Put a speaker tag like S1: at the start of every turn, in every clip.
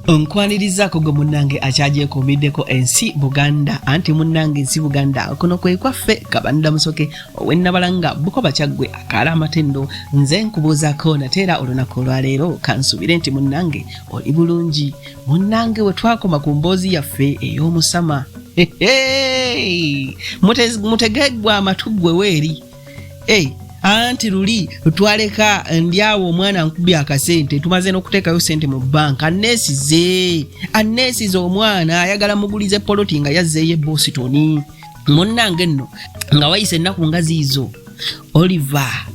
S1: Nkwanirizaako gwe munnange akyagyekuumiddeko ensi Buganda anti munnange ensi Buganda kuno kwe kwaffe Kabanda Musoke ow'ennabalanga Bukoba Kyaggwe akaala amatendo nze nkubuuzaako nateera olunaku olwaleero kansubire nti munnange oli bulungi munnange we twakoma ku mboozi yaffe ey'omusama mutegeggwa amatu ggwe weeri anti luli twaleka ndyawo omwana nkubye akasente tumaze n'okuteekayo sente mu banka anneesize omwana ayagala mugulize poloti nga yazzeeyo e Boston munnange nno nga wayise ennaku nga ziizo Oliver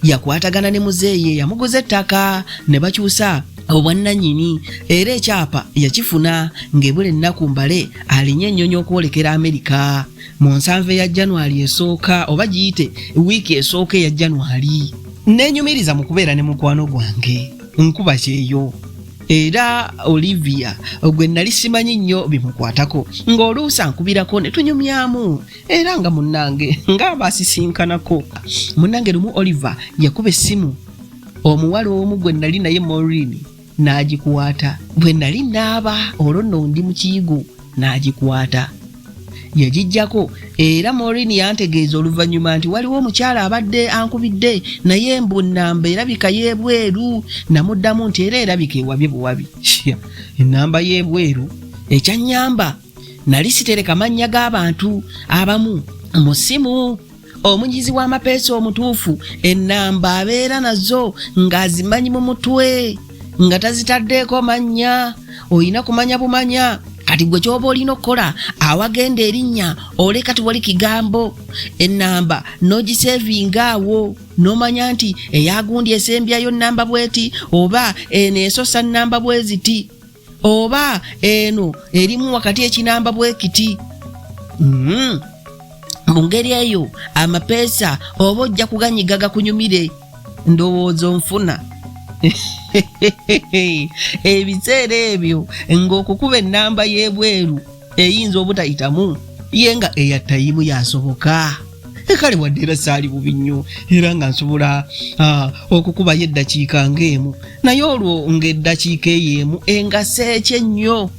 S1: yakwatagana ne muzeeye yamuguza ettaka ne bakyusa obwannannyini era ekyapa yakifuna ng'ebula ennaku mbale alinye ennyonyi okwolekera Amerika mu nsanve ya January esooka oba giyite wiiki esooka eya January neenyumiriza mu kubeera ne mukwano gwange nkuba kyeyo era Olivia gwe nali simanyi nnyo bimukwatako ng'oluusi ankubirako ne tunyumyamu era nga munnange ng'abaasisinkanako munnange lumu Oliver yakuba essimu omuwala omu gwe nali naye Maureen n'agikwata bwe nali naaba olwo nno ndi mu kiyigo n'agikwata yagijjako era Maureen yantegeeza oluvannyuma nti waliwo omukyala abadde ankubidde naye embunamba erabika y'ebweru namuddamu nti era erabika ewabye buwabi ennamba y'ebweru ekyannyamba nali sitereka mannya g'abantu abamu mu ssimu omunyizi w'amapeesa omutuufu ennamba abeera nazo ng'azimanyi mu mutwe nga tazitaddeeko mannya olina kumanya bumanya kati gwe ky'oba olina okukola awagenda erinnya oleka tiwali kigambo ennamba n'ogiseevinga awo n'omanya nti eyagundi esembyayo nnamba bweti oba eno esosa nnamba bwe ziti oba eno erimu wakati ekinamba bwe kiti mu ngeri eyo amapeesa oba ojja kuganyiga gakunyumire ndowooza onfuna ebiseera ebyo ng'okukuba ennamba y'ebweru eyinza obutayitamu ye nga eyatayimu yasoboka kale wadde era saali bubi nnyo era nga nsobola okukubayo eddakiika ng'emu naye olwo ng'eddakiika ey'emu engaseeki ennyo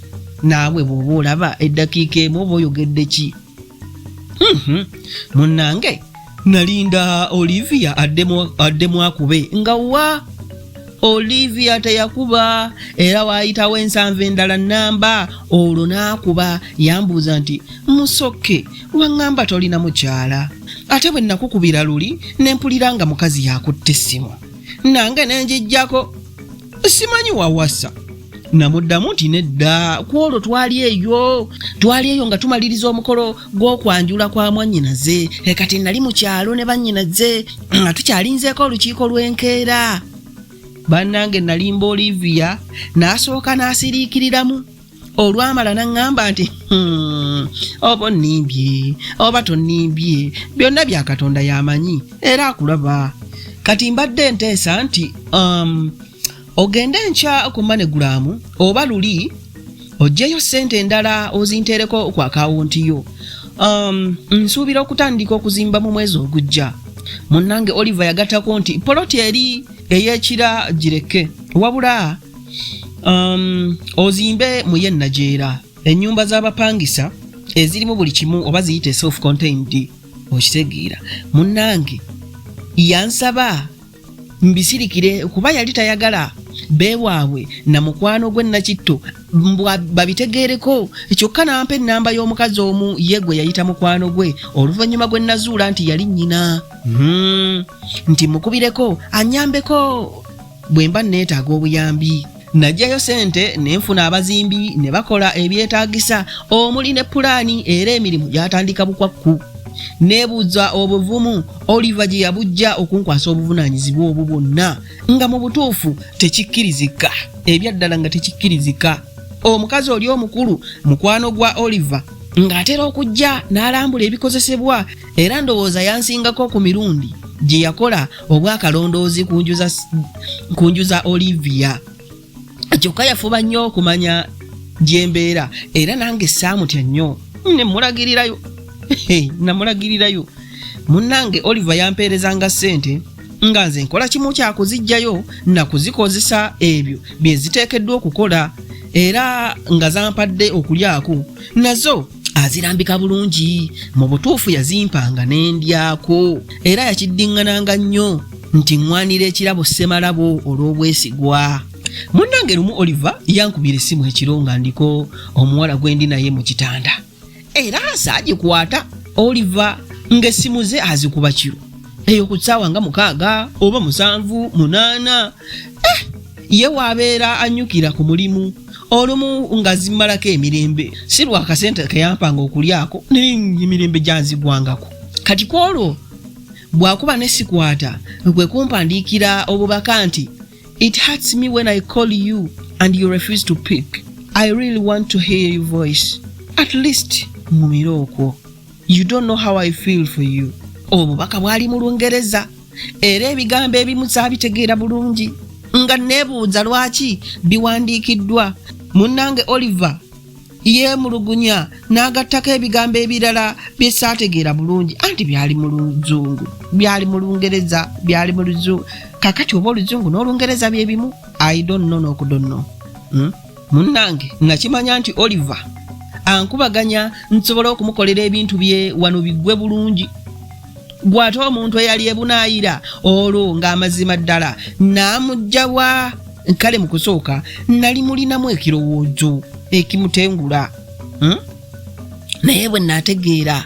S1: naabwe bw'oba olaba eddakiika emu oba oyogedde ki munnange nalinda Olivia addemu akube nga wa Olivia teyakuba era waayitawo ensanve endala nnamba olwo n'akuba yambuuza nti Musoke waŋŋamba tolina mukyala ate bwe nakukubira luli nempulira nga mukazi yakutte essimu nange nenjijjako simanyi wawasa namuddamu nti nedda ku olwo twali eyo nga tumaliriza omukolo gw'okwanjula kwa mwannyinaze kati nali mu kyalo ne bannyinaze nga tukyalinzeeko olukiiko lw'enkeera bannange nalimba Olivia n'asooka n'asiriikiriramu olwamala n'aŋŋamba nti oba onnimbye oba tonnimbye byonna bya Katonda yamanyi era akulaba kati mbadde nteesa nti ogende enkya ku manegulamu oba luli oggyeyo ssente endala ozinteereko ku akawunti yo nsuubira okutandika okuzimba mu mwezi ogujja munnange Oliver yagattako nti poloti eri ey'ekira gireke wabula ozimbe mu yennajeera ennyumba z'abapangisa ezirimu buli kimu oba ziyite self contained okitegeera munnange yansaba mbisirikire kuba yali tayagala beewaabwe na mukwano gwe Nakitto babitegeereko kyokka nampa ennamba y'omukazi omu ye gwe yayita mukwano gwe oluvannyuma gwe nazuula nti yali nnyina nti mukubireko anyambeko bwe mba neetaaga obuyambi najjayo sente nenfuna abazimbi ne bakola ebyetaagisa omuli ne pulaani era emirimu gyatandika bukwakku neebuuza obuvumu Oliver gye yabujja okunkwasa obuvunaanyizibwa obwo bwonna nga mu butuufu tekikkirizika ebyaddala nga tekikkirizika omukazi oli omukulu mukwano gwa Oliver ng'atera okujja n'alambula ebikozesebwa era ndowooza yansingako ku mirundi gye yakola obwakalondoozi kunjuza Olivia kyokka yafuba nnyo okumanya gye mbeera era nange saamutya nnyo namulagirirayo munnange Oliver yampeerezanga ssente nga nze nkola kimu kyakuzijjayo nakuzikozesa ebyo bye ziteekeddwa okukola era nga zampadde okulyako nazo azirambika bulungi mu butuufu yazimpanga n'endyako era yakiddiŋŋananga nnyo nti ŋŋwanira ekirabo ssemalabo olw'obwesigwa. Munnange lumu Oliver yankubira essimu ekiro nga ndiko omuwala gwe ndi naye mu kitanda era saagikwata. Oliver ng'essimu ze azikuba kiro eyo ku ssaawa nga 6 oba 7 8 ye waabeera anyukira ku mulimu olumu nga zimmalako emirembe si lwa kasente ke yampanga okulyako naye emirembe gyanzigwangako. Kati kwolwo bw'akuba ne sikwata kwe kumpandiikira obubaka nti it hurts me when I call you and you refuse to pick. I really want to hear your voice. At least mumiro okwo. You don't know how I feel for you. Obubaka bwali mu Lungereza era ebigambo ebimu saabitegeera bulungi nga neebuuza lwaki biwandiikiddwa. Munnange Oliver yeemulugunya n'agattako ebigambo ebirala bye saategeera bulungi anti byali mu Luzungu, byali mu Lungereza, byali mu Luzungu. Kakati oba Oluzungu n'Olungereza bye bimu? I don't know n'okudonno. Munnange nakimanya nti Oliver ankubaganya nsobola okumukolera ebintu bye wano biggwe bulungi. Gw'ate omuntu eyali ebunaayira olwo ng'amazima ddala n'amugjawa. Kale mu kusooka nali mulinamu ekirowoozo ekimutengula naye bwe naategeera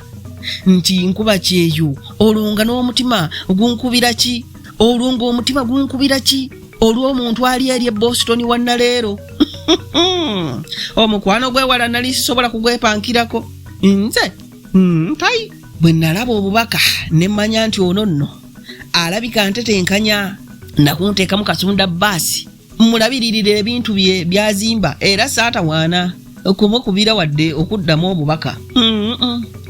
S1: nti nkuba kyeyo olwo nga n'omutima gunkubira ki? Olwo ng'omutima gunkubira ki? Olw'omuntu ali eri e Boston wannaleero. Omukwano gwewala nali sisobola kugwepankirako nze ntai. Bwe nalaba obubaka ne mmanya nti ono nno alabika ntetenkanya nakunteekamu kasunda baasi mulabiririre ebintu bye byazimba era saatawaana kumukubira wadde okuddamu obubaka.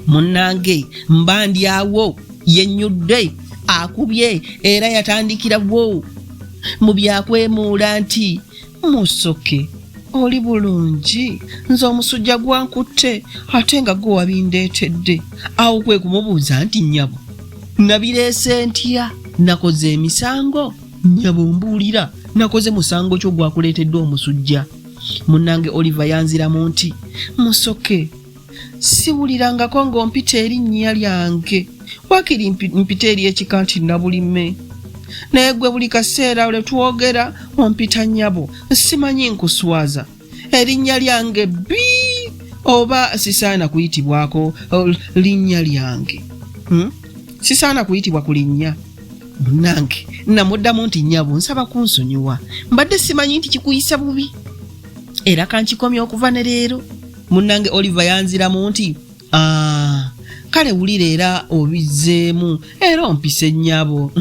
S1: Munnange mba ndyawo yennyudde akubye era yatandikirawo mu byakwemuula nti Musoke oli bulungi nze omusujja gwankutte ate nga gwe wabindeetedde. Awo kwe kumubuuza nti nnyabo nabireese ntya? Nakoze emisango? Nnyabo mbuulira nakoze musango kyo gwakuleetedde omusujja. Munnange Oliver yanziramu nti Musoke siwulirangako ng'ompita erinnya lyange wakiri mpita eri ekika nti Nabulime naye gwe buli kaseera lwe twogera ompita nnyabo simanyi nkuswaza erinnya lyange oba sisaana kuyitibwako linnya lyange sisaana kuyitibwa ku linnya. Munnange namuddamu nti nnyabo nsaba kunsonyiwa mbadde simanyi nti kikuyisa bubi era kankikomya okuva ne leero. Munnange Oliver yanziramu nti kale wulira era obizzeemu era ompise nnyabo.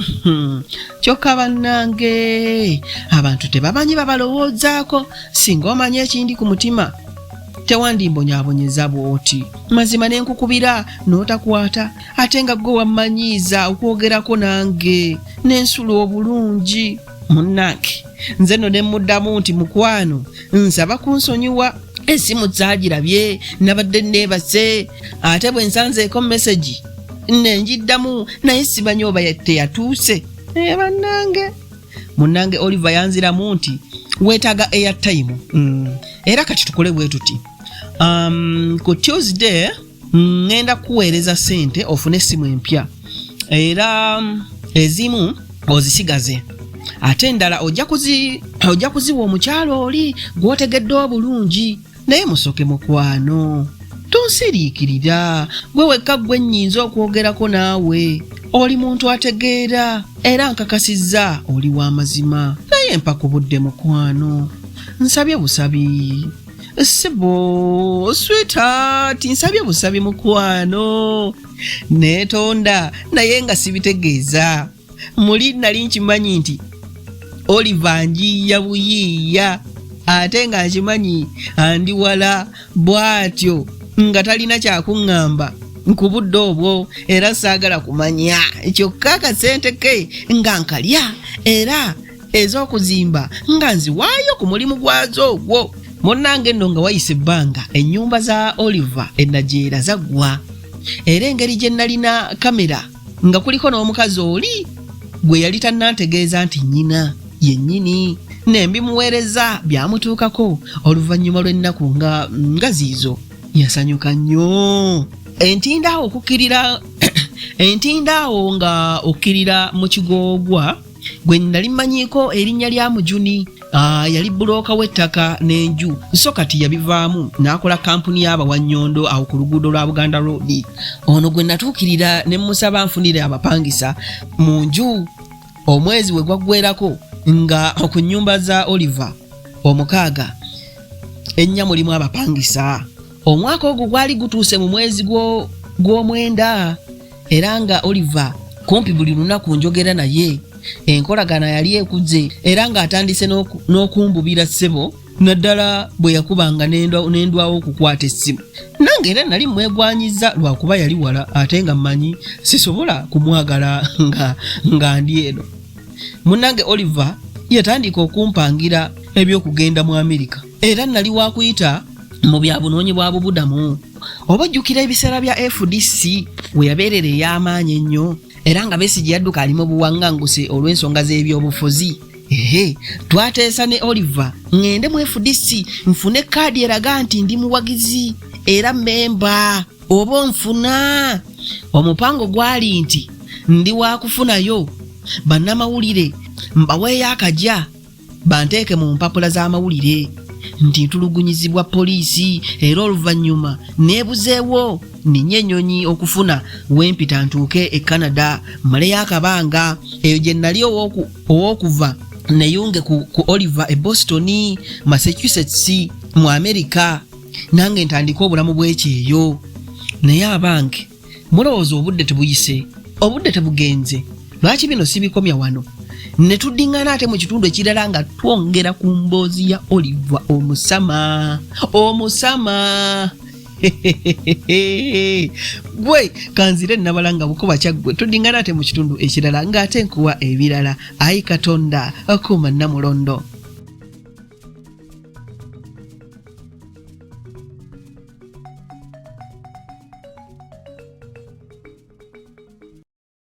S1: Kyokka bannange abantu tebamanyi babalowoozaako singa omanye ekindi ku mutima tewandimbonyabonyeza bw'oti. Mazima ne nkukubira n'otakwata ate nga gwe wammanyiiza okwogerako nange n'ensula obulungi. Munnange nze nno ne muddamu nti mukwano nsaba kunsonyiwa essimu zaagirabye nabadde neebase ate bwe nsanzeeko mesagi nenjiddamu naye simanyi oba teyatuuse. Bannange munnange Oliver yanziramu nti weetaaga airtime era kati tukole bwe tuti ku Tuesday ngenda kuweereza ssente ofune essimu empya era ezimu ozisigaze ate endala ojja kuziwa omukyalo oli gw'otegedde obulungi. Naye Musoke mukwano tonsiriikirira gwe wekka gwe nnyinza okwogerako naawe oli muntu ategeera era nkakasizza oli w'amazima naye mpa ku budde mukwano nsabye busabi sibo sweetheart nsabye busabi mukwano neetonda naye nga sibitegeeza muli nali nkimanyi nti Oliver njiya buyiiya ate nga nkimanyi andi wala bw'atyo nga talina kyakuŋŋamba ku budde obwo era saagala kumanya kyokka akasente ke nga nkalya era ez'okuzimba nga nziwaayo ku mulimu gwazo ogwo. Munnange nno nga wayise ebbanga ennyumba za Oliver ennajeera zaggwa era engeri gye nalina kamera nga kuliko n'omukazi oli gwe yali tannantegeeza nti nnyina yennyini nembimuweereza byamutuukako oluvannyuma lw'ennaku nga ziizo yasanyuka nnyo entindaawo nga okkirira mu kigoogwa gwe nali mmanyiiko erinnya lya Mujuni yali bulooka w'ettaka n'enju so kati yabivaamu n'akola kampuni y'abawannyondo awo ku luguudo lwa Buganda Road. Ono gwe natuukirira ne musaba nfunire abapangisa mu nju omwezi we gwaggweerako nga ku nnyumba za Oliver 6 ennya mulimu abapangisa. Omwaka ogwo gwali gutuuse mu mwezi gw'omwenda era nga Oliver kumpi buli lunaku njogera naye enkolagana yali ekuze era ng'atandise n'okumbubira ssebo naddala bwe yakubanga n'endwawo okukwata essimu. Nange era nali mwegwanyiza lwakuba yali wala ate nga mmanyi sisobola kumwagala nga ndi eno. Munnange Oliver yatandika okumpangira eby'okugenda mu Amerika era nali wakuyita mu byabunoonyi bwa bubudamu. Obajjukira ebiseera bya FDC we yabeerera ey'amaanyi ennyo era nga Besigye yadduka alimu buwaŋŋanguse olw'ensonga z'ebyobufuzi. Twateesa ne Oliver ŋŋende mu FDC nfune kaadi eraga nti ndi muwagizi era mmemba oba nfuna. Omupango gwali nti ndi waakufunayo bannamawulire mbaweeyo akajja banteeke mu mpapula z'amawulire nti ntulugunyizibwa poliisi era oluvannyuma neebuzeewo ninye ennyonyi okufuna wempita ntuuke e Canada maleyo akabanga. Eyo gye nali ow'okuva neyunge ku Oliver e Boston, Massachusetts mu Amerika nange ntandika obulamu bw'ekyeyo. Naye abange mulowooza obudde tebuyise, obudde tebugenze. Lwaki bino sibikomya wano? Ne tuddiŋŋana ate mu kitundu ekirala nga twongera ku mboozi ya Oliver omusama. Gwe kanzire nabalanga bukoba kyaggwe tuddiŋŋana ate mu kitundu ekirala ng'ate nkuwa ebirala. Ayi Katonda akuuma Namulondo.